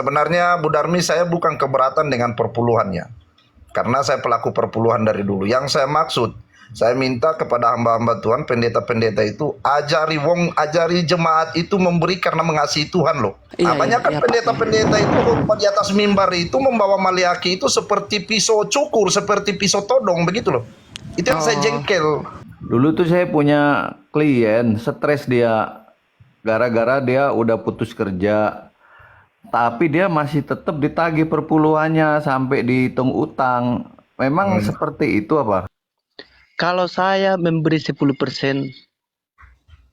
Sebenarnya Bu Darmi, saya bukan keberatan dengan perpuluhannya. Karena saya pelaku perpuluhan dari dulu. Yang saya maksud, saya minta kepada hamba-hamba Tuhan, pendeta-pendeta itu, ajari jemaat itu memberi karena mengasihi Tuhan loh. Nah, banyak kan pendeta-pendeta itu di atas mimbar itu membawa maliaki itu seperti pisau cukur, seperti pisau todong begitu loh. Itu yang saya jengkel. Dulu tuh saya punya klien, stres dia. Gara-gara dia udah putus kerja. Tapi dia masih tetap ditagih perpuluhannya sampai dihitung utang. Memang seperti itu apa? Kalau saya memberi 10%,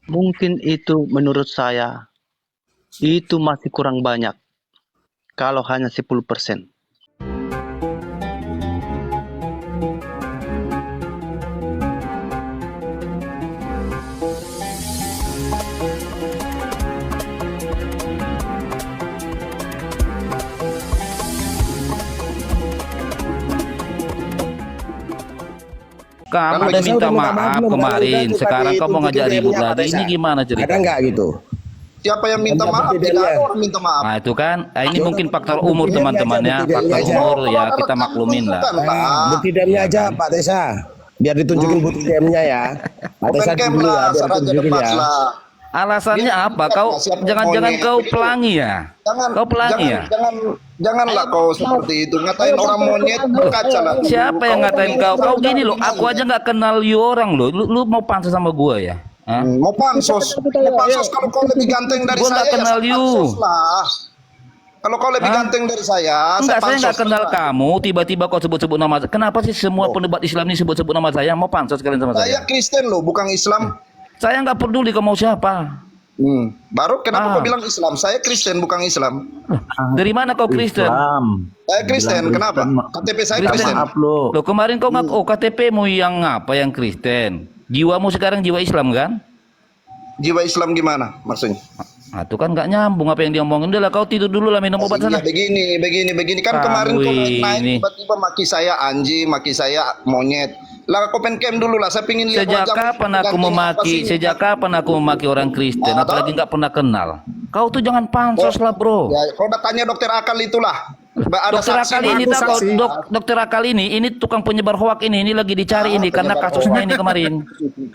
mungkin itu menurut saya itu masih kurang banyak. Kalau hanya 10%. Kamu udah minta maaf kemarin, sekarang kamu mau ngajak ribut lagi. Ini gimana cerita? Ada nggak gitu? Siapa yang minta maaf? Tidak ada orang minta maaf. Nah itu kan, ini mungkin faktor umur teman-temannya, faktor umur ya kita maklumin lah. Bukti DM-nya aja Pak Tesa, biar ditunjukin bukti DM-nya ya. Pak Tesa dulu ya, biar ditunjukin ya. Alasannya apa? Kau jangan-jangan kau pelangi ya? Kau pelangi ya? Janganlah kau seperti itu ngatain orang monyet, berkaca lah. Siapa yang ngatain kau? Kau gini loh, aku aja nggak kenal you orang loh. Lu mau pansos sama gua ya? Mau pansos kalau kau lebih ganteng dari Gua saya. nggak kenal you. Kalau kau lebih ganteng dari saya, Enggak, saya nggak kenal lah. kamu. Tiba-tiba kau sebut-sebut nama. Kenapa sih semua pendebat Islam ini sebut-sebut nama saya? Mau pansos kalian sama Saya saya? Kristen loh, bukan Islam. Saya nggak peduli kau mau siapa. Baru kenapa kau bilang Islam? Saya Kristen bukan Islam. Dari mana kau Kristen? Saya Kristen, kenapa? KTP saya Kristen. Loh kemarin kau ngaku KTP-mu yang apa yang Kristen? Jiwamu sekarang jiwa Islam kan? Jiwa Islam gimana maksudnya? Nah, itu kan nggak nyambung apa yang dia omongin. Udah lah kau tidur dulu lah, minum obat sana. Begini kan kemarin kau naik tiba-tiba maki saya anjing, maki saya monyet. Lah kau pencam dulu lah, saya pingin lihat Sejak kapan aku memaki orang Kristen, apalagi nggak pernah kenal. Kau tuh jangan pansos lah bro. Ya, kau udah tanya dokter akal itulah. Ada Dokter akal ini dokter akal ini tukang penyebar hoak ini lagi dicari ini karena kasusnya ini kemarin.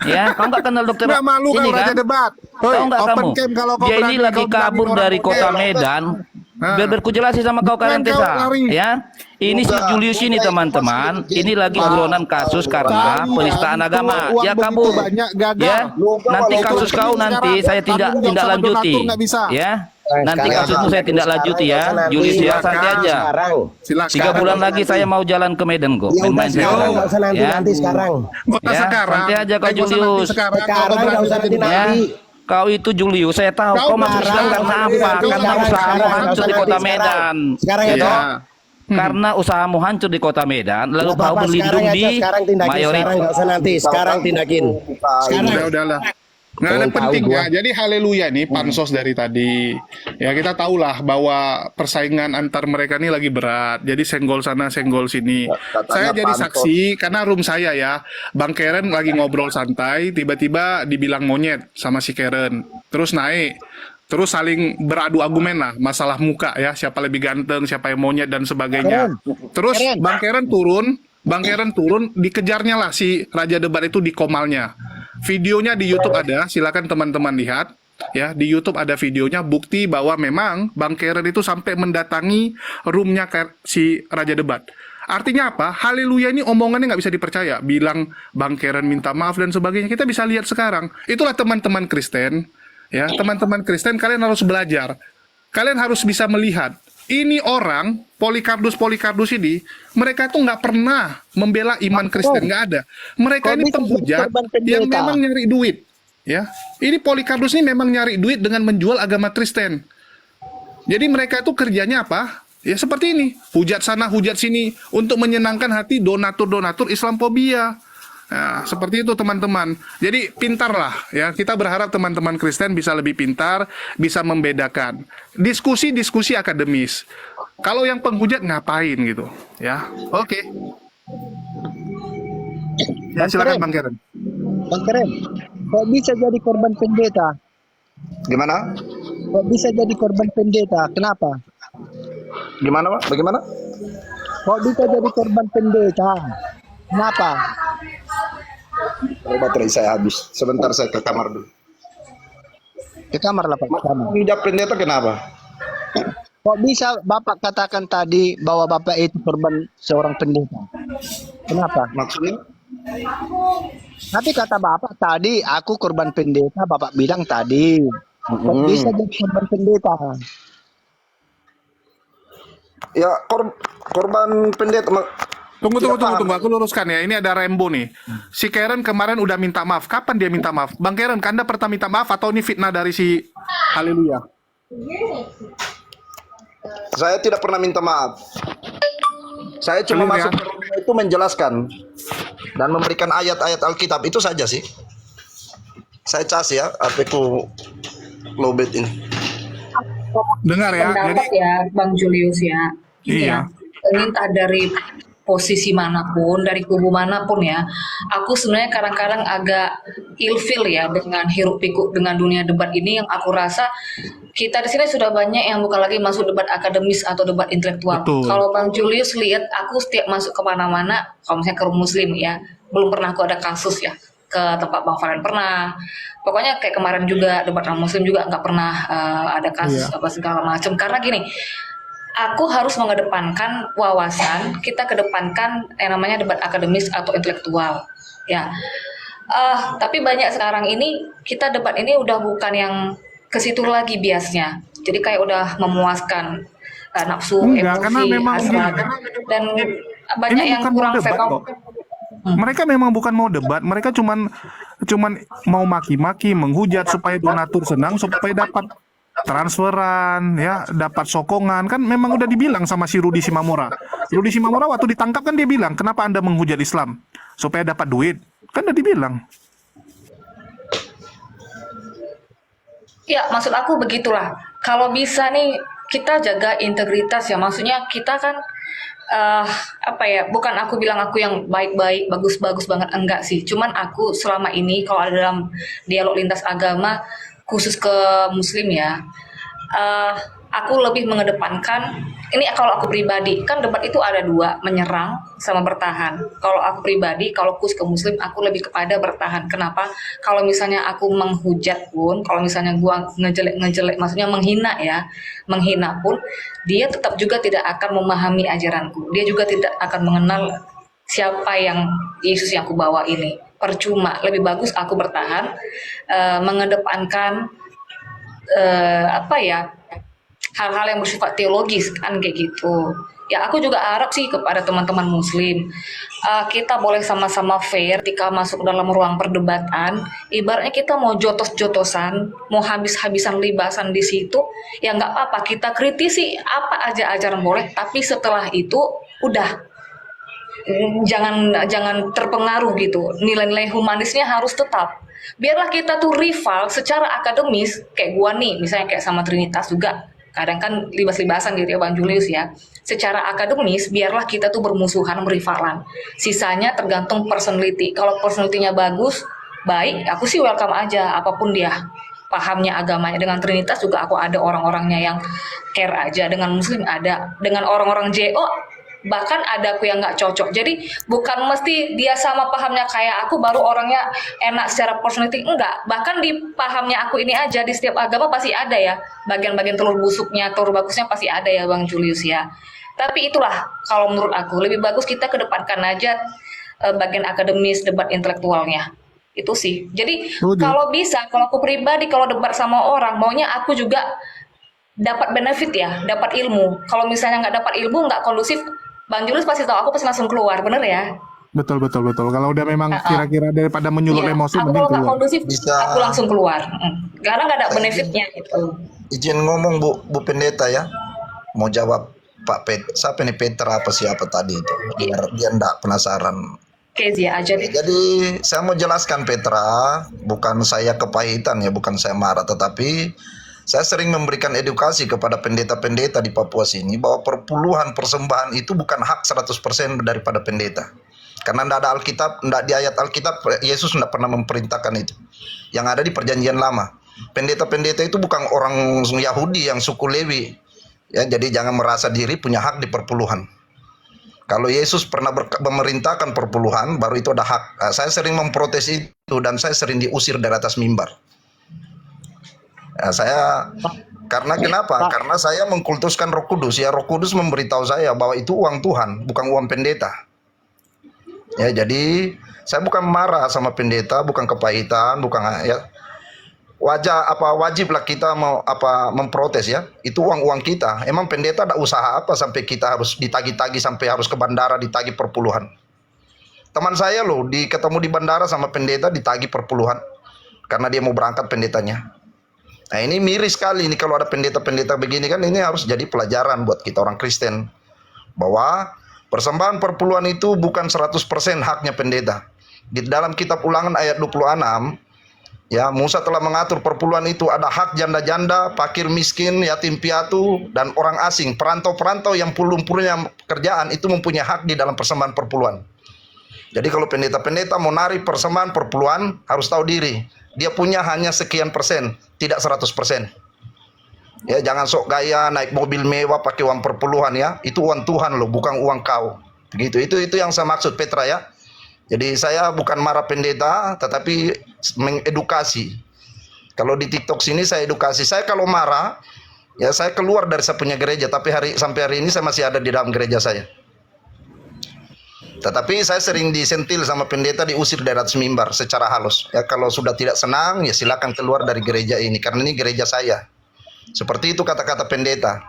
Ya, kau nggak kenal dokter Nggak malu ini kalau kan? Raja Debat. Tahu nggak Open kamu? cam kalau kau Dia ini berani, lagi kau berani kabur orang dari kota oke. Medan. Nah. Biar berkujelasin sama kau kalian Kau Tesa, lari. ya. Ini si Julius ini teman-teman, ini lagi buronan kasus karena penistaan agama. Uang Dia begitu kabur. banyak, gagal. Ya, nanti kasus kau nanti saya tindak lanjuti. Ya, nanti kasusmu saya tindak lanjuti ya, Julius ya, santai aja. Silakan. 3 bulan lagi saya mau jalan ke Medan kok. Ya udah Main-main saya sekarang, sekarang. nggak usah nanti sekarang. Ya, santai aja kau Julius. Sekarang nggak usah nanti. Ya, kau itu Julius, saya tahu kau masuk Islam karena apa? Karena usahamu hancur di kota Medan. Sekarang ya, Toh? Karena usahamu hancur di kota Medan, lalu kau berlindung di sekarang tindakin, mayoritas. sekarang nggak usah nanti, sekarang tindakin. Sekarang. Udahlah. Nggak ada pentingnya. Jadi haleluya nih pansos dari tadi. Ya kita tahulah bahwa persaingan antar mereka ini lagi berat. Jadi senggol sana senggol sini. Saya jadi saksi karena room saya ya. Bang Karen lagi ngobrol santai, tiba-tiba dibilang monyet sama si Karen. Terus naik. Terus saling beradu argumen lah, masalah muka ya, siapa lebih ganteng, siapa yang monyet dan sebagainya. Terus Bang Karen turun, dikejarnya lah si Raja Debat itu di komalnya. Videonya di YouTube ada, silakan teman-teman lihat. Ya, di YouTube ada videonya, bukti bahwa memang Bang Karen itu sampai mendatangi roomnya si Raja Debat. Artinya apa? Haleluya ini omongannya nggak bisa dipercaya. Bilang Bang Karen minta maaf dan sebagainya. Kita bisa lihat sekarang. Itulah teman-teman Kristen. Ya, teman-teman Kristen, kalian harus belajar. Kalian harus bisa melihat. Ini orang, Polikardus ini, mereka tuh nggak pernah membela iman Kristen, nggak ada. Mereka ini penghujat yang memang nyari duit. Ya, ini Polikardus ini memang nyari duit dengan menjual agama Kristen. Jadi mereka itu kerjanya apa? Ya seperti ini, hujat sana, hujat sini, untuk menyenangkan hati donatur-donatur Islamophobia. Nah, seperti itu teman-teman. Jadi pintarlah ya. Kita berharap teman-teman Kristen bisa lebih pintar, bisa membedakan. Diskusi akademis. Kalau yang penghujat ngapain gitu, ya. Oke. Ya silakan Bang Karen. Bang Karen, kok bisa jadi korban pendeta? Gimana? Kok bisa jadi korban pendeta? Kenapa? Gimana Pak? Bagaimana? Kok bisa jadi korban pendeta? Kenapa? Oh, baterai saya habis. Sebentar saya ke kamar dulu. Ke kamar lah Pak. Ke kamar. Hijab pendeta kenapa? Kok bisa Bapak katakan tadi bahwa Bapak itu korban seorang pendeta? Kenapa? Maksudnya? Tapi kata Bapak tadi, aku korban pendeta, Bapak bilang tadi. Kok bisa jadi korban pendeta? Ya korban pendeta. Tunggu, Tidak paham. aku luruskan ya. Ini ada Rembo nih. Si Karen kemarin udah minta maaf. Kapan dia minta maaf? Bang Karen, Anda pernah minta maaf atau ini fitnah dari si Haleluya? Saya tidak pernah minta maaf. Saya cuma Clear, masuk ya? ke rumah itu menjelaskan dan memberikan ayat-ayat Alkitab itu saja sih. Saya cas ya, HP-ku lowbat ini. Dengar ya. Jadi Pendapat ya Bang Julius ya. Ini Iya. ya, entah dari posisi manapun, dari kubu manapun ya, aku sebenarnya kadang-kadang agak ilfil ya dengan hiruk pikuk dengan dunia debat ini yang aku rasa kita di sini sudah banyak yang bukan lagi masuk debat akademis atau debat intelektual. Betul. Kalau Bang Julius lihat, aku setiap masuk kemana-mana, kalau misalnya ke Muslim ya, belum pernah aku ada kasus ya ke tempat Bang Farhan pernah. Pokoknya kayak kemarin juga debat orang Muslim juga nggak pernah ada kasus apa segala macam. Karena gini, aku harus mengedepankan wawasan, kita kedepankan yang namanya debat akademis atau intelektual. Ya, tapi banyak sekarang ini kita debat ini udah bukan yang ke situ lagi biasnya. Jadi kayak udah memuaskan nafsu, Enggak, karena emosi, memang hasrat, dan banyak ini yang bukan mau kurang debat fair. kok. Mereka memang bukan mau debat, mereka cuman mau maki-maki, menghujat supaya donatur senang, supaya dapat transferan, ya, dapat sokongan. Kan memang udah dibilang sama si Rudi Simamora. Rudi Simamora waktu ditangkap kan dia bilang, kenapa Anda menghujat Islam? Supaya dapat duit. Kan udah dibilang. Ya, maksud aku begitulah. Kalau bisa nih kita jaga integritas ya. Maksudnya kita kan apa ya? Bukan aku bilang aku yang baik-baik, bagus-bagus banget, enggak sih. Cuman aku selama ini kalau ada dalam dialog lintas agama khusus ke Muslim ya, aku lebih mengedepankan ini kalau aku pribadi kan debat itu ada dua, menyerang sama bertahan. Kalau aku pribadi, kalau khusus ke Muslim, aku lebih kepada bertahan. Kenapa? Kalau misalnya aku menghujat pun, kalau misalnya gua ngejelek, maksudnya menghina ya, menghina pun, dia tetap juga tidak akan memahami ajaranku. Dia juga tidak akan mengenal siapa yang Yesus yang aku bawa ini. Percuma. Lebih bagus aku bertahan, mengedepankan apa ya? Hal-hal yang bersifat teologis kan kayak gitu. Ya aku juga harap sih kepada teman-teman Muslim kita boleh sama-sama fair ketika masuk dalam ruang perdebatan. Ibaratnya kita mau jotos-jotosan, mau habis-habisan libasan di situ, ya nggak apa-apa kita kritisi apa aja ajaran boleh. Tapi setelah itu udah jangan terpengaruh gitu. Nilai-nilai humanisnya harus tetap. Biarlah kita tuh rival secara akademis kayak gua nih, misalnya kayak sama Trinitas juga. Kadang kan libas-libasan gitu ya Bang Julius ya. Secara akademis biarlah kita tuh bermusuhan, berivalan. Sisanya tergantung personality. Kalau personality-nya bagus, baik, aku sih welcome aja apapun dia pahamnya agamanya. Dengan Trinitas juga aku ada orang-orangnya yang care aja. Dengan Muslim ada. Dengan orang-orang JO bahkan ada aku yang nggak cocok. Jadi bukan mesti dia sama pahamnya kayak aku baru orangnya enak secara personality, enggak. Bahkan di pahamnya aku ini aja di setiap agama pasti ada ya bagian-bagian telur busuknya, telur bagusnya pasti ada ya Bang Julius ya. Tapi itulah kalau menurut aku lebih bagus kita kedepankan aja bagian akademis, debat intelektualnya. Itu sih. Jadi kalau bisa, kalau aku pribadi kalau debat sama orang maunya aku juga dapat benefit ya, dapat ilmu. Kalau misalnya nggak dapat ilmu, nggak kondusif, Bang Julius pasti tahu, aku pasti langsung keluar, bener ya? Betul. Kalau udah memang kira-kira daripada menyulut Iya, emosi, aku mending kalau nggak keluar. kondusif, Bisa. aku langsung keluar. Karena nggak ada benefitnya gitu. Izin ngomong Bu Pendeta ya. Mau jawab Pak siapa nih Petra apa siapa tadi itu? Biar dia enggak penasaran. Oke, Zia aja deh. Jadi saya mau jelaskan Petra, bukan saya kepahitan ya, bukan saya marah, tetapi saya sering memberikan edukasi kepada pendeta-pendeta di Papua sini bahwa perpuluhan persembahan itu bukan hak 100% daripada pendeta. Karena tidak ada Alkitab, tidak di ayat Alkitab Yesus tidak pernah memerintahkan itu. Yang ada di Perjanjian Lama. Pendeta-pendeta itu bukan orang Yahudi yang suku Lewi Ya, jadi jangan merasa diri punya hak di perpuluhan. Kalau Yesus pernah memerintahkan perpuluhan, baru itu ada hak. Nah, saya sering memprotes itu dan saya sering diusir dari atas mimbar. Nah, karena kenapa? Karena saya mengkultuskan Roh Kudus. Ya, Roh Kudus memberitahu saya bahwa itu uang Tuhan, bukan uang pendeta. Ya, jadi saya bukan marah sama pendeta, bukan kepahitan, bukan ya. Wajiblah kita memprotes ya. Itu uang kita. Emang pendeta ada usaha apa sampai kita harus ditagi-tagi sampai harus ke bandara ditagi perpuluhan? Teman saya loh ketemu di bandara sama pendeta ditagi perpuluhan karena dia mau berangkat pendetanya. Nah, ini miris sekali ini kalau ada pendeta-pendeta begini kan, ini harus jadi pelajaran buat kita orang Kristen bahwa persembahan perpuluhan itu bukan 100% haknya pendeta. Di dalam kitab Ulangan ayat 26 ya, Musa telah mengatur perpuluhan itu ada hak janda-janda, fakir miskin, yatim piatu, dan orang asing, perantau-perantau yang belum punya kerjaan itu mempunyai hak di dalam persembahan perpuluhan. Jadi kalau pendeta-pendeta mau narik persembahan perpuluhan harus tahu diri, dia punya hanya sekian persen, tidak 100%. Ya, jangan sok gaya naik mobil mewah pakai uang perpuluhan ya, itu uang Tuhan loh, bukan uang kau. Begitu, itu yang saya maksud Petra ya. Jadi saya bukan marah pendeta, tetapi mengedukasi. Kalau di TikTok sini saya edukasi. Saya kalau marah, ya saya keluar dari saya punya gereja. Tapi sampai hari ini saya masih ada di dalam gereja saya. Tetapi saya sering disentil sama pendeta, diusir dari atas mimbar secara halus. Ya, kalau sudah tidak senang, ya silakan keluar dari gereja ini. Karena ini gereja saya. Seperti itu kata-kata pendeta.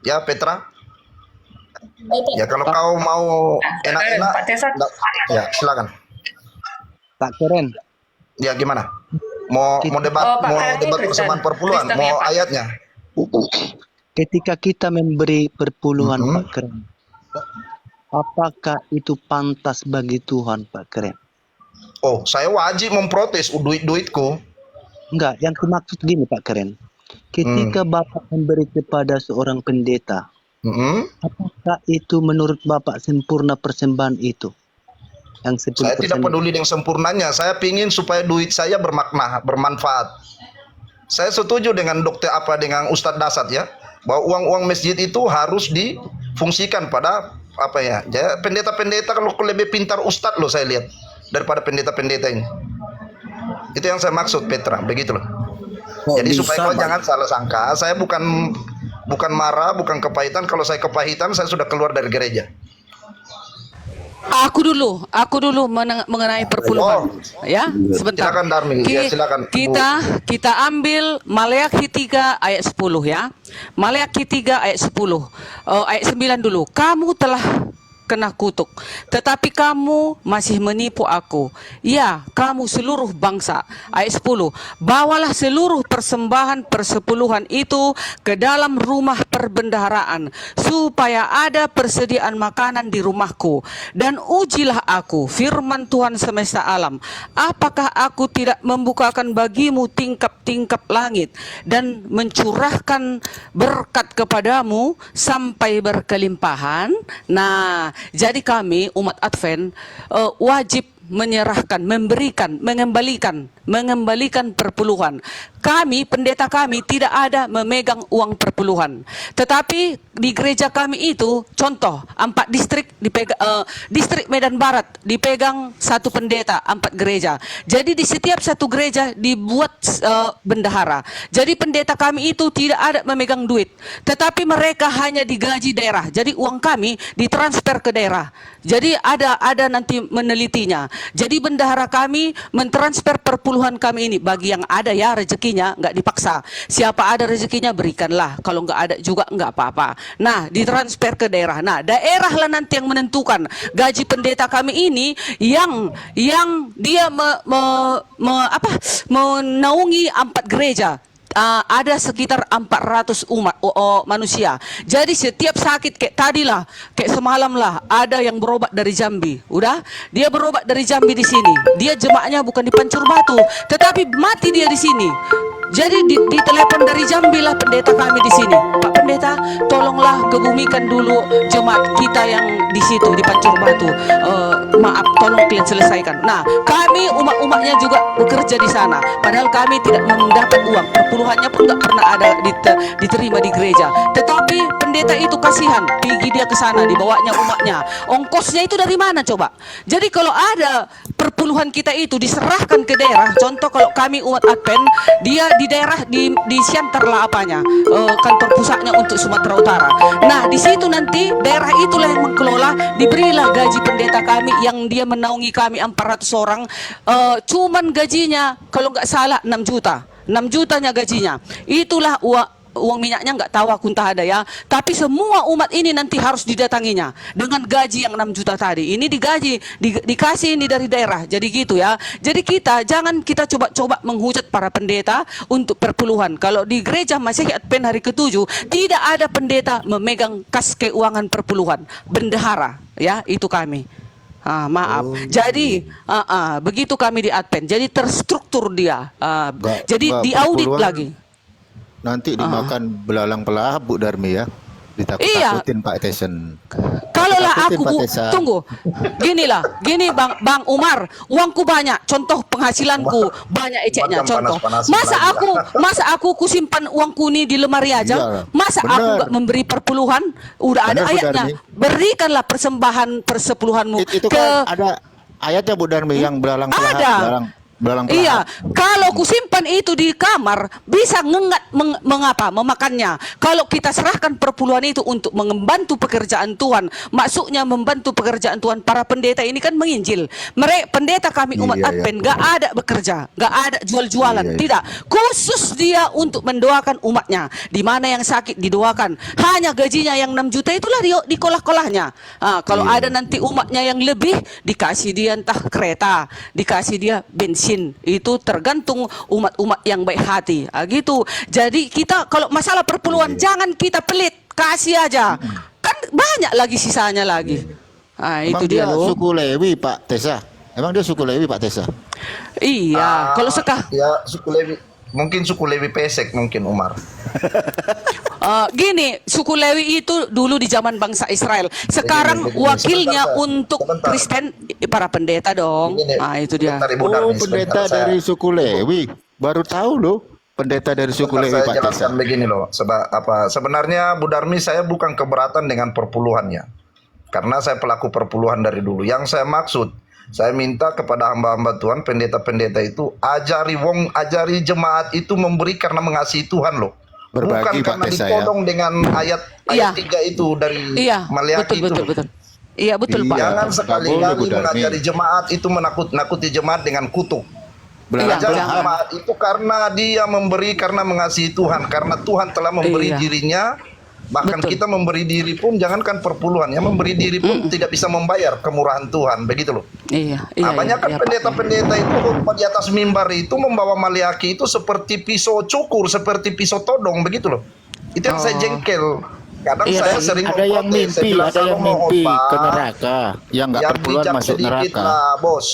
Ya Petra? Ya kalau kau mau enak-enak, Pak Tesa. ya silakan. Pak Keren, Ya gimana? Mau debat, Pak mau Karen ini debat Kristen. persembahan perpuluhan, Kristen mau ya, Pak? ayatnya? ketika kita memberi perpuluhan Mhm. Pak Keren, apakah itu pantas bagi Tuhan Pak Keren? Oh, saya wajib memprotes duit-duitku. Enggak, yang kumaksud gini Pak Keren. Ketika Bapak memberi kepada seorang pendeta, Mhm. apakah itu menurut Bapak sempurna persembahan itu? Yang 10%. Saya tidak peduli dengan sempurnanya. Saya pingin supaya duit saya bermakna, bermanfaat. Saya setuju dengan dengan Ustadz Dasat ya, bahwa uang-uang masjid itu harus difungsikan pada pendeta-pendeta kalau lebih pintar Ustadz loh saya lihat daripada pendeta-pendeta ini. Itu yang saya maksud Petra, begitu loh. Kok Jadi bisa, supaya kau Bang? jangan salah sangka, saya bukan marah, bukan kepahitan. Kalau saya kepahitan, saya sudah keluar dari gereja. Aku dulu mengenai perpuluhan. Ya, sebentar. Silakan Darmi, ya, silakan, Bu. Kita ambil Maleakhi 3 ayat 10 ya. Maleakhi 3 ayat 10. Ayat 9 dulu. Kamu telah kena kutuk, tetapi kamu masih menipu aku. Ya, kamu seluruh bangsa. Ayat 10. Bawalah seluruh persembahan persepuluhan itu ke dalam rumah perbendaharaan, supaya ada persediaan makanan di rumahku. Dan ujilah aku, firman Tuhan semesta alam, apakah aku tidak membukakan bagimu tingkap-tingkap langit dan mencurahkan berkat kepadamu sampai berkelimpahan. Nah, jadi kami umat Advent wajib menyerahkan, memberikan, mengembalikan perpuluhan. Kami, pendeta kami tidak ada memegang uang perpuluhan. Tetapi di gereja kami itu, contoh, 4 distrik distrik Medan Barat dipegang 1 pendeta, 4 gereja. Jadi di setiap satu gereja dibuat bendahara. Jadi pendeta kami itu tidak ada memegang duit. Tetapi mereka hanya digaji daerah. Jadi uang kami ditransfer ke daerah. Jadi ada nanti menelitinya. Jadi bendahara kami mentransfer perpuluhan kami ini bagi yang ada ya rezekinya, nggak dipaksa. Siapa ada rezekinya berikanlah, kalau nggak ada juga nggak apa-apa. Nah, ditransfer ke daerah. Nah, daerah lah nanti yang menentukan gaji pendeta kami ini yang dia menaungi 4 gereja. Ada sekitar 400 umat manusia. Jadi setiap sakit kayak tadi lah, kayak semalam lah, ada yang berobat dari Jambi. Udah, dia berobat dari Jambi di sini. Dia jemaahnya bukan di Pancur Batu, tetapi mati dia di sini. Jadi di telepon dari Jambi lah pendeta kami di sini. Pak pendeta, tolonglah kebumikan dulu jemaat kita yang di situ di Pancur Batu. Maaf, tolong kalian selesaikan. Nah, kami umat-umatnya juga bekerja di sana. Padahal kami tidak mendapat uang. Perpuluhannya pun nggak pernah ada diterima di gereja. Tetapi pendeta itu kasihan, pergi dia ke sana, dibawanya umatnya. Ongkosnya itu dari mana coba? Jadi kalau ada perpuluhan kita itu diserahkan ke daerah, contoh kalau kami umat Advent, dia di daerah di Siantar lah apanya, kantor pusatnya untuk Sumatera Utara. Nah di situ nanti daerah itulah yang mengelola, diberilah gaji pendeta kami yang dia menaungi kami 400 orang, cuman gajinya kalau nggak salah 6 juta. 6 jutanya gajinya. Itulah uang minyaknya nggak tahu aku entah ada ya. Tapi semua umat ini nanti harus didatanginya dengan gaji yang 6 juta tadi. Ini digaji, dikasih ini dari daerah. Jadi gitu ya. Jadi jangan kita coba-coba menghujat para pendeta untuk perpuluhan. Kalau di gereja Masehi Advent hari ke-7 tidak ada pendeta memegang kas keuangan perpuluhan. Bendahara ya, itu kami. Maaf. Jadi begitu kami di Advent. Jadi terstruktur dia. Jadi diaudit lagi. Nanti dimakan belalang pelahap Bu Darmi ya. Ditakut-takutin Pak Tesen. Kalau lah Takutin, aku Pak Tesa. tunggu. Gini Bang Umar, uangku banyak. Contoh penghasilanku banyak eceknya. Macam Contoh. panas-panas Masa aku kusimpan uangku ini di lemari aja? Iya, Masa benar. aku nggak memberi perpuluhan? Udah ada Benar, Bu ayatnya. Darmi. Berikanlah persembahan persepuluhanmu Itu kan ada ayatnya Bu Darmi yang belalang pelahap, Ada. belalang Iya, pelahap. kalau kusimpan itu di kamar bisa memakannya. Kalau kita serahkan perpuluhan itu untuk membantu pekerjaan Tuhan, maksudnya membantu pekerjaan Tuhan. Para pendeta ini kan menginjil. Pendeta kami umat Iya, iya. Advent gak ada bekerja, gak ada jual-jualan, Iya, iya. tidak. Khusus dia untuk mendoakan umatnya. Di mana yang sakit didoakan. Hanya gajinya yang 6 juta itulah dikolah-kolahnya. Kalau Iya. ada nanti umatnya yang lebih, dikasih dia entah kereta, dikasih dia bensin. Itu tergantung umat-umat yang baik hati. Gitu. Jadi kita kalau masalah perpuluhan jangan kita pelit, kasih aja. Kan banyak lagi sisanya lagi. Itu Emang dia loh. suku Lewi Pak Tesa. Emang dia suku Lewi Pak Tesa. Iya, kalau Ya suku Lewi, mungkin suku Lewi Pesek mungkin Umar. gini, suku Lewi itu dulu di zaman bangsa Israel. Sekarang Begini, wakilnya sebentar, untuk sebentar. Kristen para pendeta dong. Begini, Itu dia. sebentar, Ibu Oh, Darmi, pendeta sebentar, dari suku Lewi. Baru tahu loh, pendeta dari suku sebentar Lewi saya Pak Tesa. jelaskan begini loh. Sebenarnya Bu Darmi saya bukan keberatan dengan perpuluhannya. Karena saya pelaku perpuluhan dari dulu. Yang saya maksud, saya minta kepada hamba-hamba Tuhan, pendeta-pendeta itu ajari jemaat itu memberi karena mengasihi Tuhan loh. Berbagi, Bukan Pak karena Tesa, ya. ditodong dengan ayat Iya. 3 itu dari Iya, Maleakhi itu. betul. Iya, betul, Pak. Iya. Jangan Nggak sekali-kali boleh, Bu Darmi. mengajari jemaat itu nakuti jemaat dengan kutuk. Belalang Ajari jangan. jemaat itu karena dia memberi karena mengasihi Tuhan, karena Tuhan telah memberi Iya. dirinya. Bahkan Betul. kita memberi diri pun jangankan perpuluhan ya, memberi diri pun tidak bisa membayar kemurahan Tuhan, begitu loh. Iya, Banyak kan Pak. pendeta-pendeta itu di atas mimbar itu membawa Maleakhi itu seperti pisau cukur, seperti pisau todong, begitu loh. Itu yang saya jengkel. Kadang Iya, saya Dan sering Ada yang memprotes, saya mimpi, bilang, ada yang "Kalau mau mimpi khotbah, ke neraka, yang nggak yang perpuluhan bijak masuk sedikit neraka. lah, bos.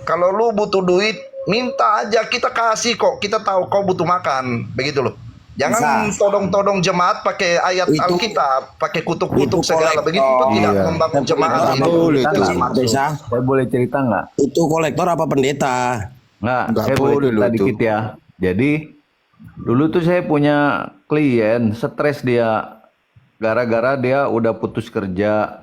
Kalau lu butuh duit, minta aja, kita kasih kok. Kita tahu kau butuh makan, begitu loh. Jangan todong-todong jemaat pakai ayat Itu- Alkitab, pakai kutuk-kutuk itu segala kolektor. begitu itu tidak Iya. membangun jemaat Apa itu. boleh Itu tuh. saya maksud. Desa, Saya boleh cerita nggak? itu kolektor apa pendeta? Nggak, Nggak saya boleh boleh cerita loh itu. dikit ya. Jadi dulu tuh saya punya klien, stres dia gara-gara dia udah putus kerja.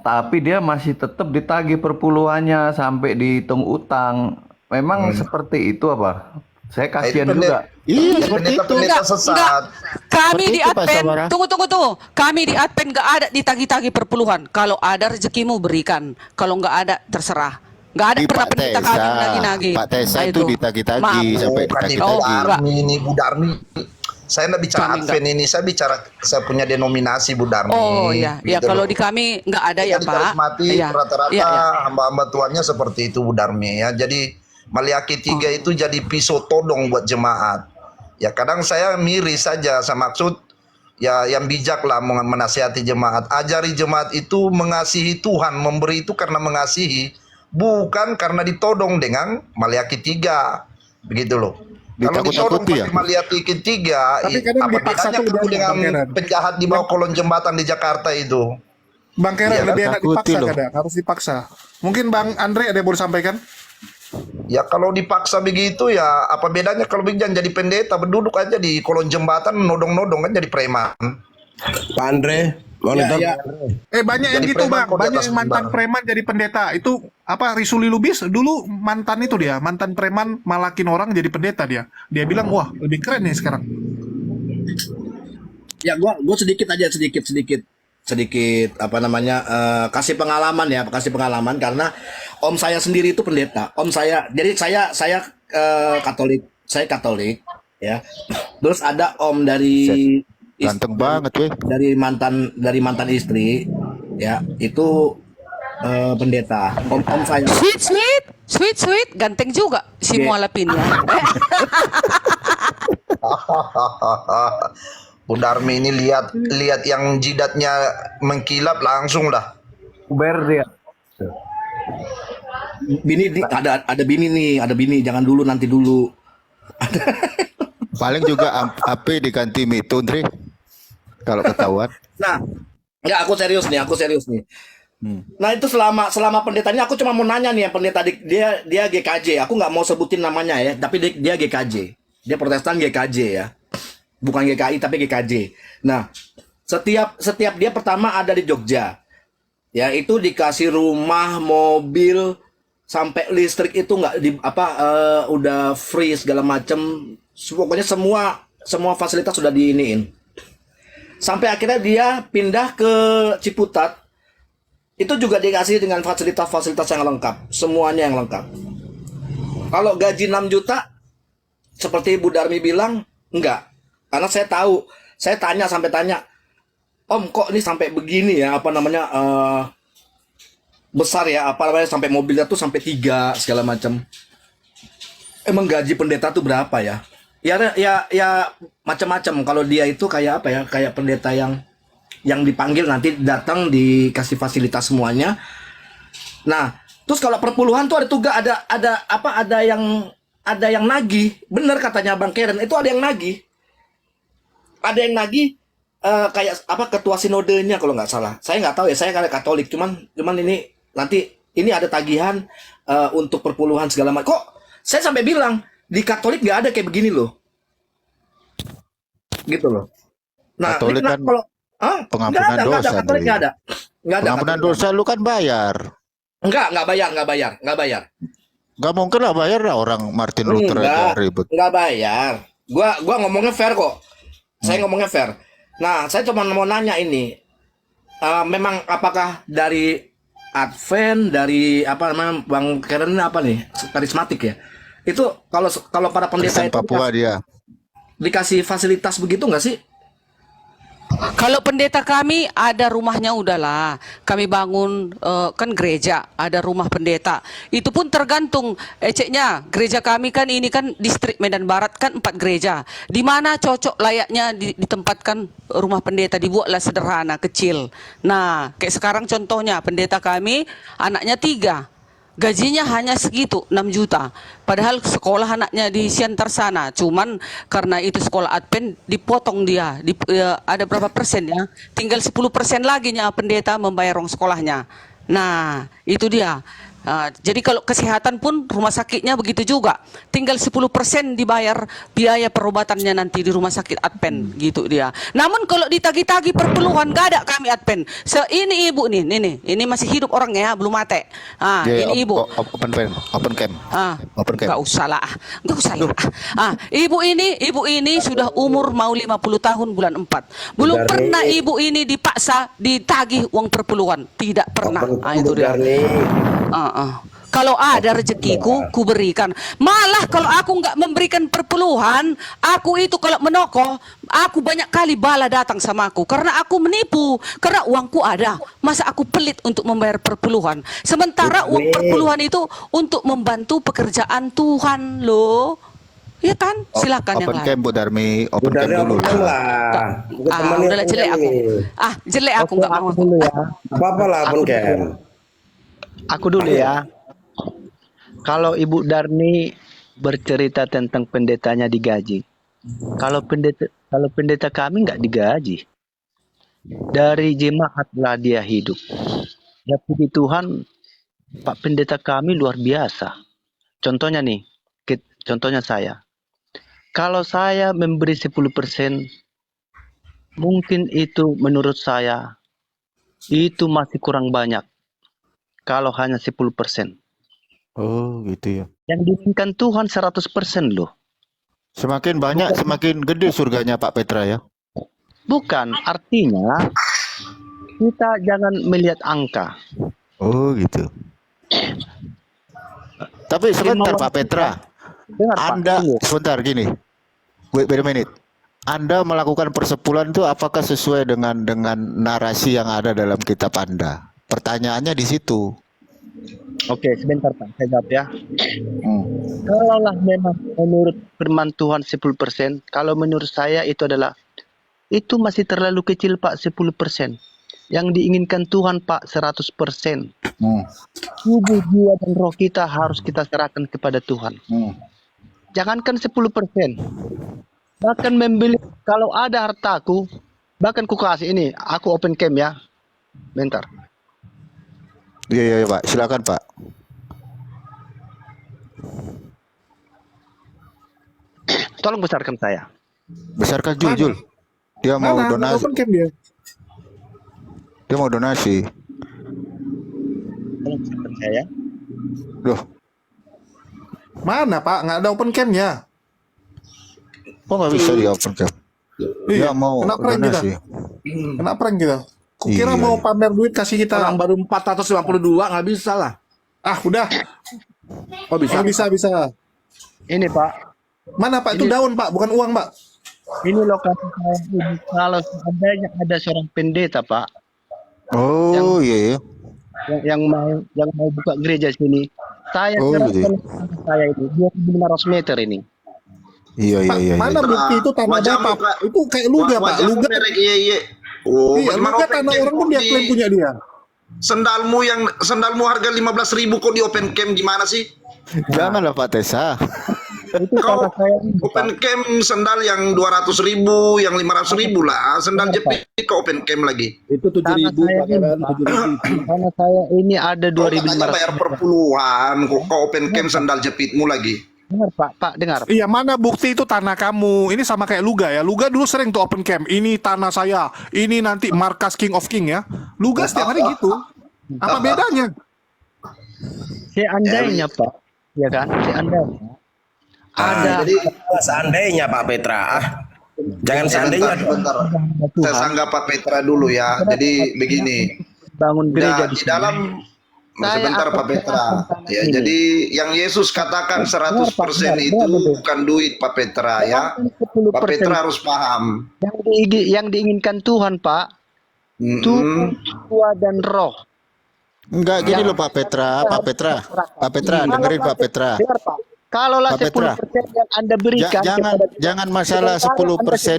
Tapi dia masih tetap ditagih perpuluhannya sampai dihitung utang. Memang seperti itu apa? Saya kasihan Itu juga. Iya, seperti itu. Pendeta sesat. Kami Seperti di itu, Pak Advent, Samara. tunggu. Kami di Advent gak ada ditagi-tagi perpuluhan. Kalau ada rezekimu berikan, kalau nggak ada terserah. Nggak ada Di pernah Pak pendeta Tesa. kami nagi-nagi. Pak Tesa Nah, itu ditagi-tagi Maaf. sampai Bukan ditagi-tagi. Ibu Oh, enggak. Darmi ini, Bu Darmi. Saya nggak bicara Kami Advent ini, saya punya denominasi Bu Darmi. Oh iya, ya Gitu kalau loh. di kami nggak ada ya Jadi Pak. karismatik Iya, rata-rata iya, iya. hamba-hamba Tuhannya seperti itu Bu Darmi ya. Jadi Maleakhi 3 itu jadi pisau todong buat jemaat. Ya kadang saya miris saja, saya maksud ya yang bijak lah menasihati jemaat. Ajari jemaat itu mengasihi Tuhan, memberi itu karena mengasihi, bukan karena ditodong dengan Maleakhi 3. Begitu loh. Kalau ditodong Ditakut-takuti ya? pakai Maleakhi 3, Tapi kadang apa dipaksa bedanya tuh kamu udah, dengan Bang Kenan. penjahat di bawah kolong jembatan di Jakarta itu? Bang Keren Iya, lebih kan? enak dipaksa Takuti loh. kadang, harus dipaksa. Mungkin Bang Andre ada yang boleh sampaikan? Ya kalau dipaksa begitu ya apa bedanya kalau jangan jadi pendeta, berduduk aja di kolong jembatan nodong-nodong kan jadi preman. Pak Andre, monitor. Ya, Banyak yang Jadi gitu preman bang, kok di banyak atas yang mantan mimbar. preman jadi pendeta. Itu apa Risuli Lubis dulu mantan itu dia, mantan preman malakin orang jadi pendeta dia. Dia bilang wah lebih keren nih sekarang. Ya, gua sedikit apa namanya kasih pengalaman karena om saya sendiri itu pendeta. Om saya, jadi saya Katolik, ya. Terus ada om dari ganteng banget weh. dari mantan istri, ya, itu pendeta. Om saya. Sweet, ganteng juga si Oke. Mualapin ya. Bu Darmi ini lihat yang jidatnya mengkilap langsung dah. Uber dia. Bini ada bini, jangan dulu, nanti dulu. Paling juga AP diganti Mito, Andre. Kalau ketahuan. Nah, enggak, aku serius nih. Nah, itu selama pendetanya, aku cuma mau nanya nih, yang pendeta dia GKJ. Aku nggak mau sebutin namanya ya, tapi dia GKJ. Dia Protestan GKJ ya. Bukan GKI tapi GKJ. Nah, setiap dia pertama ada di Jogja. Ya, itu dikasih rumah, mobil, sampai listrik itu nggak udah free segala macem. Pokoknya semua fasilitas sudah diiniin. Sampai akhirnya dia pindah ke Ciputat. Itu juga dikasih dengan fasilitas-fasilitas yang lengkap, semuanya yang lengkap. Kalau gaji 6 juta seperti Bu Darmi bilang, enggak. Karena saya tanya, Om kok ini sampai begini ya, besar ya, sampai mobilnya tuh sampai 3 segala macam. Emang gaji pendeta tuh berapa ya? Ya macam-macam. Kalau dia itu kayak kayak pendeta yang dipanggil nanti datang dikasih fasilitas semuanya. Nah, terus kalau perpuluhan tuh ada tugas, ada yang nagih. Bener katanya Bang Karen, itu ada yang nagih. Kayak ketua sinodenya kalau nggak salah. Saya nggak tahu ya, saya kayak Katolik, cuman ini nanti ini ada tagihan untuk perpuluhan segala macam. Kok saya sampai bilang di Katolik nggak ada kayak begini loh, gitu loh. Nah, Katolik kan pengampunan dosa. Katolik nggak ada. Pengampunan dosa lu kan bayar. Nggak bayar. Nggak mungkin lah bayar lah, orang Martin Luther aja ribet. Nggak bayar. Gua ngomongnya fair kok. Saya ngomongnya fair. Nah, saya cuma mau nanya ini, memang apakah dari Advent, dari Bang Karen karismatik ya? Itu kalau para pendeta Kristen itu Papua dia. dikasih fasilitas begitu nggak sih? Kalau pendeta kami ada rumahnya udahlah. Kami bangun kan gereja, ada rumah pendeta. Itu pun tergantung eceknya. Gereja kami kan ini kan distrik Medan Barat kan 4 gereja. Di mana cocok layaknya ditempatkan rumah pendeta, dibuatlah sederhana, kecil. Nah, kayak sekarang contohnya pendeta kami anaknya 3. Gajinya hanya segitu, 6 juta. Padahal sekolah anaknya di Siantar sana. Cuman karena itu sekolah Advent, dipotong dia. Ada berapa persen ya? Tinggal 10% lagi nya pendeta membayar uang sekolahnya. Nah, itu dia. Jadi kalau kesehatan pun rumah sakitnya begitu juga. Tinggal 10% dibayar biaya perobatannya nanti di rumah sakit Advent gitu dia. Namun kalau ditagi-tagi perpuluhan gak ada kami Advent. Ini ibu nih, ini masih hidup orangnya belum mati. Ini ibu. Open camp. Gak usah lah. Ibu ini sudah umur mau 50 tahun bulan 4. Belum pernah ibu ini dipaksa ditagih uang perpuluhan. Tidak pernah. Itu dia. Kalau ada rezekiku, ku berikan. Malah kalau aku nggak memberikan perpuluhan, aku itu kalau menokoh, aku banyak kali bala datang sama aku. Karena aku menipu, karena uangku ada. Masa aku pelit untuk membayar perpuluhan. Sementara uang perpuluhan itu untuk membantu pekerjaan Tuhan loh. Ya kan? Silakan yang Open lain. camp Bu Darmi, open camp dulu. Udahlah jelek aku. Jelek aku nggak mau. dulu ya. Apa-apa lah open camp. Aku dulu ya. Kalau Ibu Darni bercerita tentang pendetanya digaji. Kalau pendeta kami nggak digaji. Dari jemaat lah dia hidup. Ya puji Tuhan, Pak Pendeta kami luar biasa. Contohnya nih, contohnya saya. Kalau saya memberi 10% Mungkin itu menurut saya itu masih kurang banyak kalau hanya 10%. Oh, gitu ya. Yang diinginkan Tuhan 100% loh. Semakin banyak, semakin gede surganya Pak Petra ya. Bukan, artinya kita jangan melihat angka. Oh, gitu. Tapi sebentar Pak Petra. Dengar Pak, Anda tunggu. sebentar gini. Wait a minute. Anda melakukan persepuluhan itu apakah sesuai dengan narasi yang ada dalam kitab Anda? Pertanyaannya di situ. Oke, sebentar Pak, saya jawab ya. Kalaulah memang menurut firman Tuhan 10%, kalau menurut saya itu masih terlalu kecil Pak, 10%. Yang diinginkan Tuhan Pak 100%. Tubuh, jiwa dan roh kita harus kita serahkan kepada Tuhan. Jangankan 10%. Bahkan membeli, kalau ada hartaku, bahkan ku kasih ini, aku open cam ya. Bentar. Iya Pak, silakan Pak. Tolong besarkan saya. Besarkan Jul. Dia mau donasi. Open cam dia. Dia mau donasi. Tolong besarkan saya. Loh, Mana Pak? Nggak ada open camnya. kok nggak bisa di open cam? Dia Iya, mau kena prank kita. donasi. Kena prank kita. Kukira Iya, mau iya. pamer duit kasih kita. Orang baru 452 nggak bisa lah. Ah, udah. Oh bisa. Oh, bisa. Ini Pak, Mana Pak? Itu daun Pak, bukan uang Pak. ini lokasi saya ini. Kalau seandainya ada seorang pendeta Pak, Oh, iya. yang mau buka gereja sini, saya Oh, gitu ya. serahkan saya ini 2.500 meter ini. Iya. Mana bukti itu tanah Wajahmu, Bapak? Itu kayak luga Pak. wajahmu Luga. merek iya. Oh, Iya, bagaimana luga open tanah cam orang pun kok dia di klaim punya dia. sendalmu harga 15.000 kok di open cam gimana sih? Janganlah Pak Tesa. Itu Kau tanah saya ini, Pak. open cam sendal yang 200.000, yang 500.000 lah. Sendal jepit ke open cam lagi. Itu Tanah 7.000 saya Pak. ini, Pak. Tanah saya ini ada Kau katanya 2.500 bayar meter. perpuluhan, kok kau open cam sendal jepitmu lagi. Dengar Pak, dengar. Iya, mana bukti itu tanah kamu? Ini sama kayak Luga ya. Luga dulu sering tuh open cam. Ini tanah saya. Ini nanti markas King of King ya. Luga setiap hari gitu. Apa bedanya? Seandainya Pak, ya kan? Seandainya ada Jadi Seandainya Pak Petra, jangan seandainya. sebentar. Saya Tuhan sanggah Pak Petra dulu ya. Jadi begini. bangun gereja Di sini. dalam sebentar Pak Petra. Ya, jadi yang Yesus katakan 100% itu bukan duit Pak Petra ya. Pak Petra harus paham. Yang diinginkan Tuhan Pak, tubuh, jiwa dan roh. Enggak gini loh Pak Petra. Pak Petra, dengerin Pak Petra. Dengar Pak, kalaulah Pak Petra. 10% yang Anda berikan Jangan masalah 10%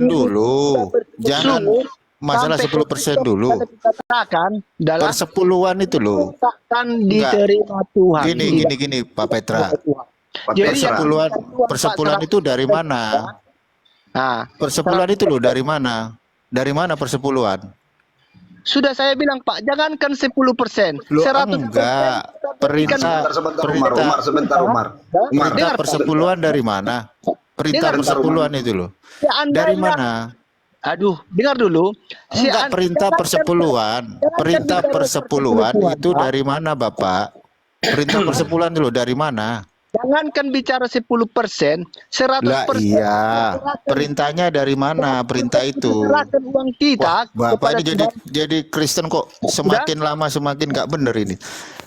dulu. Jangan masalah 10% dulu. Katakan dalam Persepuluhan itu loh. akan diterima Tuhan. Gini Pak Petra. Pak Jadi Petra. Persepuluhan itu dari mana? Nah, Persepuluhan itu loh dari mana? Dari mana persepuluhan? sudah saya bilang Pak, jangankan 10%, Loh, 100%. enggak. Perintah Sebentar Umar. Perintah persepuluhan dari mana? Perintah Dengar, persepuluhan itu loh. Dari mana? Aduh, dengar dulu. Enggak, perintah persepuluhan. Perintah persepuluhan itu dari mana, Bapak? Perintah persepuluhan dulu dari mana? Jangankan bicara 10%, 100%. Lah iya, perintahnya dari mana? Perintah itu. Serahkan uang kita Bapak ini kepada jadi Kristen kok semakin lama semakin nggak bener ini.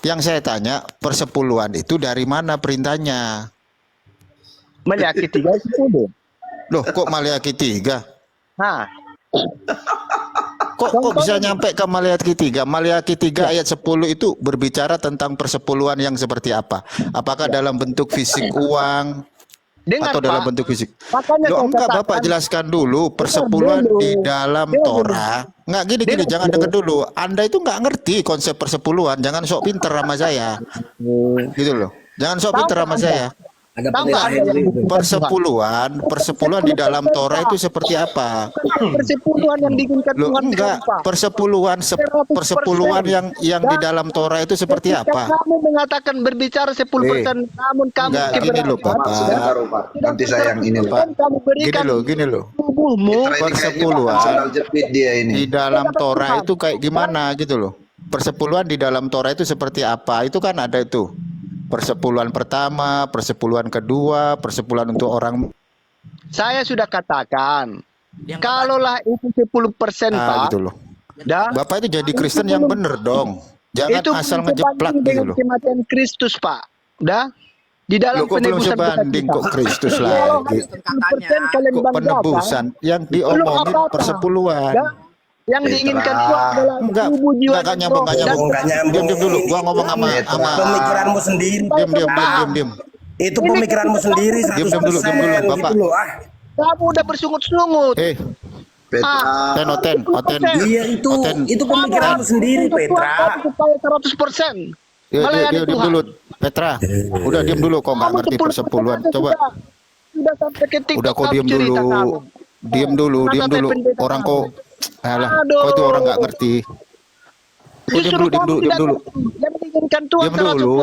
Yang saya tanya, persepuluhan itu dari mana perintahnya? Meleakhi 3:10. Loh, kok Maleakhi 3? Nah, Kok bisa nyampe ke Maleakhi 3? Maleakhi 3 ayat 10 itu berbicara tentang persepuluhan yang seperti apa? Apakah dalam bentuk fisik uang dengar atau dalam Pak. bentuk fisik? Makanya Loh, saya enggak katakan- Bapak jelaskan dulu persepuluhan dulu. di dalam Dengar dulu. Torah. Enggak gini Dengar jangan dulu. denger dulu. Anda itu enggak ngerti konsep persepuluhan. Jangan sok pinter sama saya. Gitu loh. Jangan sok pinter sama saya. Ada Tambah pendeta ada Henry yang itu. Persepuluhan di dalam Torah itu seperti apa? persepuluhan yang diinginkan Loh, Tuhan enggak, Pak. persepuluhan yang di dalam Torah itu seperti Ketika apa? kamu mengatakan berbicara 10%, namun kamu Enggak, gini loh, Bapak. Sebentar, Pak. Nanti saya yang ini, Pak. kamu berikan Gini loh. tubuhmu. Persepuluhan Sandal jepit dia di ini. dalam Torah itu kayak gimana gitu loh. Persepuluhan di dalam Torah itu seperti apa? Itu kan ada itu. Persepuluhan pertama, persepuluhan kedua, persepuluhan untuk orang Saya sudah katakan, kalaulah itu 10% Pak, gitu loh. dah, Bapak itu jadi Kristen yang bener dong. Jangan itu asal belum ngejeplak sebanding gitu dengan loh. kematian Kristus Pak, dah. Di dalam Loh, kok belum penebusan sebanding kita. kok Kristus Kalau lagi. 10% kalian Kok banggakan, penebusan yang diomongin apa-apa. persepuluhan. dah. Yang diinginkan Tuhan adalah Enggak, tubuh jiwa enggak dan nyambung, roh. enggak Dan nyambung. Diam dulu, gua ngomong sama Pemikiranmu sendiri. diam. Itu pemikiranmu sendiri 100%. Diam dulu, Bapak. Gitu loh, kamu udah bersungut-sungut. Petra. Oten. Iya, itu pemikiranmu sendiri, Petra. Supaya 100%. Diam Melayani Tuhan. dulu, Petra. Udah diam dulu, kok nggak Kamu ngerti 10% persepuluhan. aja Coba, sudah sampai ke TikTok udah kok kamu diam cerita dulu. kamu. Diam dulu. pendeta Orang kamu. kok, alah, Aduh. kok itu orang nggak ngerti. Kok diam Justru kamu dulu. tidak ngerti. Yang diinginkan Tuhan Diam dulu.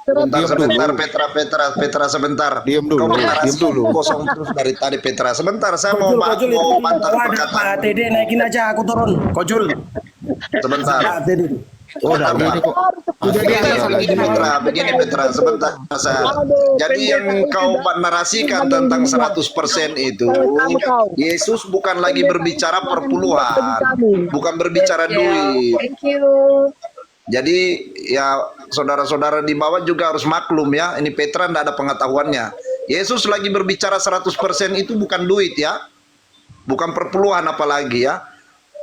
100%. Petra sebentar. Diam dulu, Kau narasi diam dulu. kosong terus dari tadi Petra. Sebentar, saya mau Kojul, mau mantap ada Pak perkataan. TD, naikin aja, aku turun. Kojul. Sebentar. Pak TD. Udah Ini kok begini Petra, sebentar saya. Jadi yang kau narasikan tentang 100% itu, Yesus bukan lagi berbicara perpuluhan, bukan berbicara duit. Thank you. Jadi ya saudara-saudara di bawah juga harus maklum ya, ini Petra tidak ada pengetahuannya. Yesus lagi berbicara 100% itu bukan duit ya, bukan perpuluhan apalagi ya.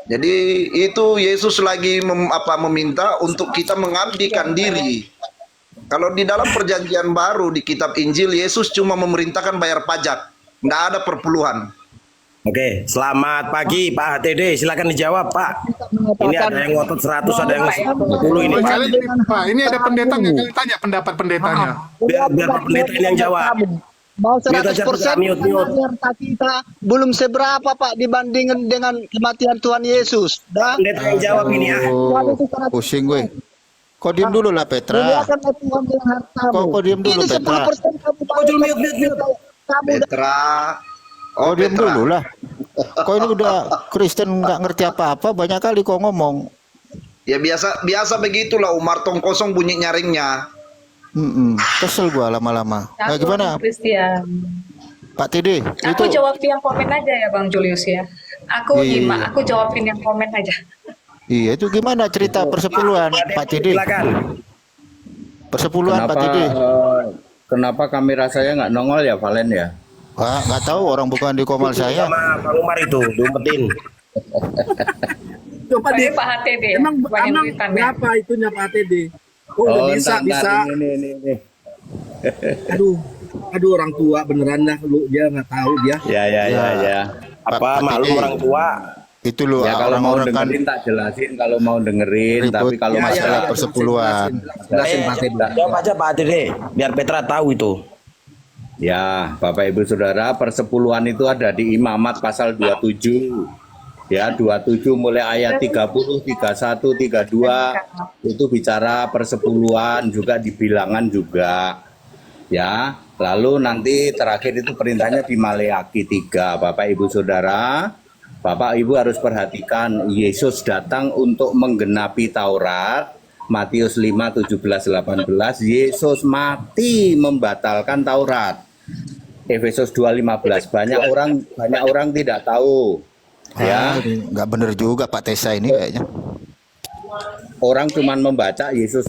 Jadi itu Yesus lagi meminta untuk kita mengabdikan diri. Kalau di dalam perjanjian baru di kitab Injil, Yesus cuma memerintahkan bayar pajak, tidak ada perpuluhan. Oke, selamat pagi Pak TD, silakan dijawab Pak. Ini ada yang ngotot 100, ada yang 10 ini Pak. Kalian gini, Pak, ini ada pendeta nggak? Kalian tanya pendapat pendetanya. Biar Pak pendeta ini yang jawab. Mau Mute aja, 100% mute. harta kita belum seberapa Pak dibandingkan dengan kematian Tuhan Yesus. Dah. Pendeta yang jawab ini ya. pusing gue. Kok diam dulu lah Petra. Muliakanlah Tuhan dengan hartamu. Kok diam dulu, Ini Petra. 10% kamu Kojul, mute. Kamu Petra, Oh, diam Petra. dulu lah. Kok ini udah Kristen nggak ngerti apa-apa, banyak kali kok ngomong. Ya biasa begitulah Umar tong kosong bunyi nyaringnya. Kesel gua lama-lama. Nah, gimana Christian. Pak TD? Aku jawabin yang komen aja ya Bang Julius ya. Aku Iya. nyimak, aku jawabin yang komen aja. Iya, itu gimana cerita persepuluhan Pak TD? Silakan. Persepuluhan Pak TD. Kenapa kamera saya nggak nongol ya Valen ya? Wah, nggak tahu, orang bukan di komal saya. Sama Bang Umar itu, diumpetin. Coba Pakai Pak HTD. Emang banyak duitan ya. berapa itunya Pak TD? Oh, udah bisa. Ini. Aduh orang tua beneran dah lu, dia nggak tahu dia. Ya. Apa Pak maklum TD. orang tua? Itu loh, Ya kalau mau orang-orang kan dengerin tak jelasin kalau mau dengerin, ribut tapi kalau masalah persepuluhan. Jelasin Pak TD. Jawab aja Pak TD, biar Petra tahu itu. ya Bapak Ibu Saudara, persepuluhan itu ada di Imamat pasal 27. Ya, 27 mulai ayat 30, 31, 32 itu bicara persepuluhan, juga di bilangan juga. Ya, lalu nanti terakhir itu perintahnya di Maleakhi 3. Bapak Ibu Saudara, Bapak Ibu harus perhatikan, Yesus datang untuk menggenapi Taurat. Matius 5, 17, 18, Yesus mati membatalkan Taurat. Efesus 2, 15, banyak orang tidak tahu. Ya, Nggak bener juga Pak Tesa ini kayaknya. orang cuman membaca Yesus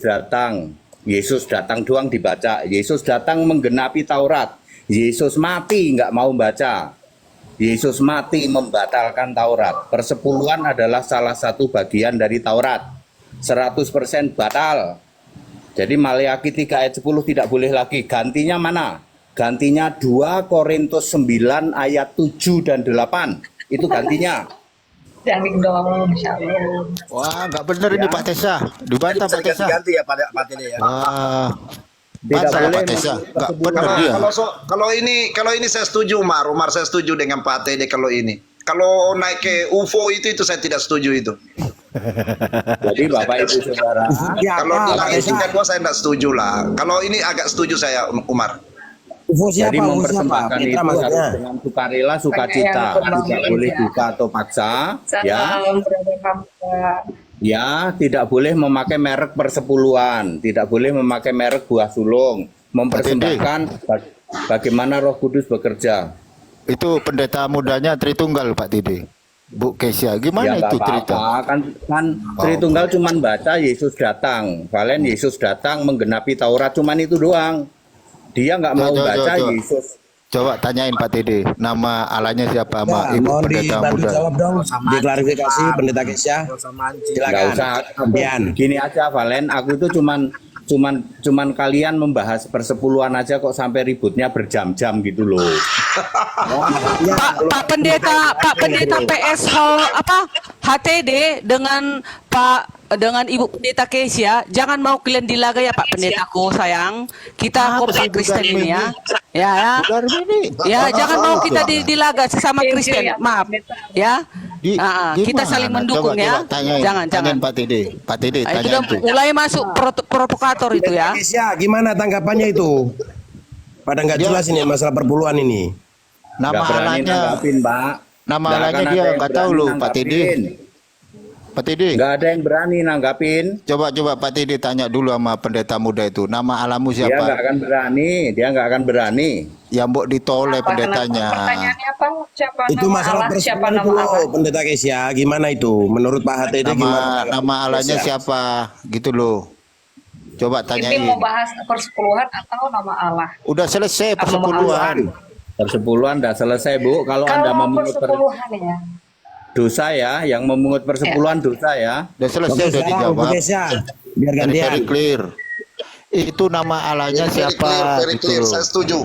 datang doang dibaca. Yesus datang menggenapi Taurat. Yesus mati nggak mau baca. Yesus mati membatalkan Taurat. Persepuluhan adalah salah satu bagian dari Taurat. 100% batal. Jadi Maleakhi 3 ayat 10 tidak boleh lagi. Gantinya mana? Gantinya 2 Korintus 9 ayat 7 dan 8. Itu gantinya. Jangan dong, Insya Allah. Wah, nggak bener ini Pak Tesa. Dibantah Pak Tesa. Ganti ya Pak TD ya. Wah, Bantah Pak Tesa. Enggak benar dia. Kalau ini saya setuju, Umar saya setuju dengan Pak Tede kalau ini. Kalau naik ke UFO itu saya tidak setuju itu. Jadi Bapak Ibu Saudara, Kalau di tingkat 2 saya tidak setuju lah. Kalau ini agak setuju saya, Umar. jadi mempersembahkan itu harus dengan sukarela, sukacita, tidak boleh duka atau paksa, ya. Salam Brother Hamka. Ya, tidak boleh memakai merek persepuluhan, tidak boleh memakai merek buah sulung, mempersembahkan bagaimana Roh Kudus bekerja. Itu pendeta mudanya Tritunggal Pak Tede. Bu Kesia, gimana Ya, itu nggak cerita? apa-apa. Kan Tritunggal cuman baca Yesus datang, Valen Yesus datang menggenapi Taurat, cuman itu doang. Dia nggak mau baca Yesus. Coba tanyain Pak Tede, nama Allahnya siapa sama Ibu Mohon pendeta dibantu muda? jawab dong, diklarifikasi pendeta Kesya. Nggak Silakan. usah. Kemudian. Gini aja Valen, aku itu cuman kalian membahas persepuluhan aja kok sampai ributnya berjam-jam gitu loh. Pak Pendeta PS HTD dengan Ibu Pendeta Kesia, jangan mau kalian dilaga ya Pak Pendetaku sayang. Kita kompak Kristen ini ya. Ya, jangan mau kita dilaga sesama Kristen. Maaf ya. Kita saling mendukung ya. Jangan. Pak Tede. Pak Tede Itu tanya udah itu. mulai masuk provokator itu ya. Kesya, gimana tanggapannya itu? Pada nggak jelas ini masalah perpuluhan ini. Nama Nggak berani Allahnya, nanggapin, Pak. nama Nggak Allahnya akan ada dia yang nggak tahu berani loh Pak Tede. nanggapin. Pak Tede. Nggak ada yang berani nanggapin. Coba Pak Tede tanya dulu sama pendeta muda itu. Nama Allahmu Dia nggak siapa? akan berani. Dia nggak akan berani. Yang mbok ditoleh Apa, pendetanya. kenapa? Pertanyaannya apa? Siapa Itu nama masalah Allah? Siapa persepuluhan nama itu Allah? loh, pendeta Kesya. Gimana itu? Menurut Pak HTD gimana? Nama Allahnya Kesya? siapa? Gitu loh. Coba Ini tanyain. mau bahas persepuluhan atau nama Allah? Udah selesai persepuluhan. Persepuluhan udah selesai Bu. Kalau Anda Kalau memungut persepuluhan ya. dosa ya, yang memungut persepuluhan dosa ya. Udah selesai, Oke, udah sekarang Bu dijawab. Kesya, biar Very, gantian. very clear. Itu nama Allahnya siapa? Very Gitu clear, loh. saya setuju.